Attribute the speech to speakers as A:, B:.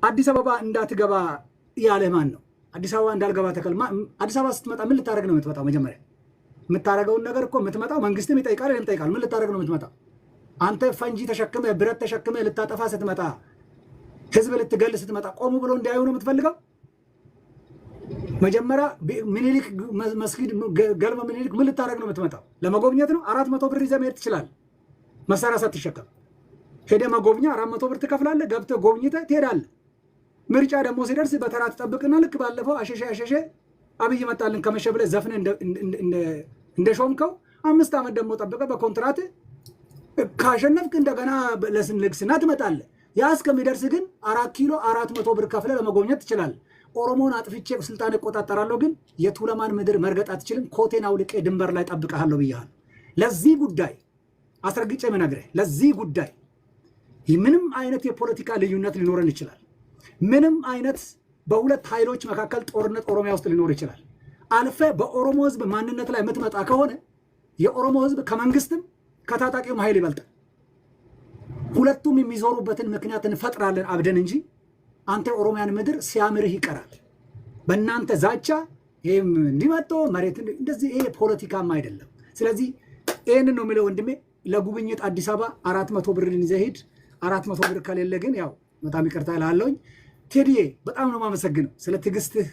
A: አዲስ አበባ እንዳትገባ ያለ ማን ነው? አዲስ አበባ እንዳልገባ ተከል አዲስ አበባ ስትመጣ ምን ልታደርግ ነው የምትመጣው? መጀመሪያ የምታደርገውን ነገር እኮ የምትመጣው መንግስትም ይጠይቃል፣ እኔም ይጠይቃል። ምን ልታደርግ ነው የምትመጣው? አንተ ፈንጂ ተሸክመ ብረት ተሸክመ ልታጠፋ ስትመጣ፣ ህዝብ ልትገል ስትመጣ ቆሙ ብሎ እንዲያዩ ነው የምትፈልገው? መጀመሪያ ምኒልክ መስጊድ ገልመ ምኒልክ ምን ልታደርግ ነው የምትመጣው? ለመጎብኘት ነው? 400 ብር ይዘህ መሄድ ትችላለህ። መሳሪያ ሳትሸከም ሄደህ መጎብኛ 400 ብር ትከፍላለህ። ገብተህ ጎብኝተህ ትሄዳለህ። ምርጫ ደግሞ ሲደርስ በተራ ትጠብቅና ልክ ባለፈው አሸሸ አብይ መጣልን ከመሸ ብለህ ዘፍነህ እንደሾምከው 5 ዓመት ደግሞ ጠብቀህ በኮንትራት ካሸነፍክ እንደገና ለስንልክስና ትመጣለህ። ያ እስከሚደርስ ግን 4 ኪሎ 400 ብር ከፍለህ ለመጎብኘት ትችላለህ። ኦሮሞን አጥፍቼ ስልጣን እቆጣጠራለሁ፣ ግን የቱለማን ምድር መርገጥ አትችልም። ኮቴን አውልቄ ድንበር ላይ ጠብቀሃለሁ ብያለሁ። ለዚህ ጉዳይ አስረግጬ የምነግርህ ለዚህ ጉዳይ ምንም አይነት የፖለቲካ ልዩነት ሊኖረን ይችላል። ምንም አይነት በሁለት ኃይሎች መካከል ጦርነት ኦሮሚያ ውስጥ ሊኖር ይችላል። አልፈ በኦሮሞ ህዝብ ማንነት ላይ የምትመጣ ከሆነ የኦሮሞ ህዝብ ከመንግስትም ከታጣቂውም ኃይል ይበልጣል። ሁለቱም የሚዞሩበትን ምክንያት እንፈጥራለን አብደን እንጂ አንተ ኦሮሚያን ምድር ሲያምርህ ይቀራል። በእናንተ ዛቻ ይህም እንዲመጣ መሬት እንደዚህ ይሄ ፖለቲካም አይደለም። ስለዚህ ይህንን ነው የሚለው ወንድሜ። ለጉብኝት አዲስ አበባ 400 ብር ይዘህ ሂድ። 400 ብር ከሌለ ግን ያው በጣም ይቅርታ እልሃለሁኝ። ቴዲዬ በጣም ነው የማመሰግነው ስለ ትዕግስትህ።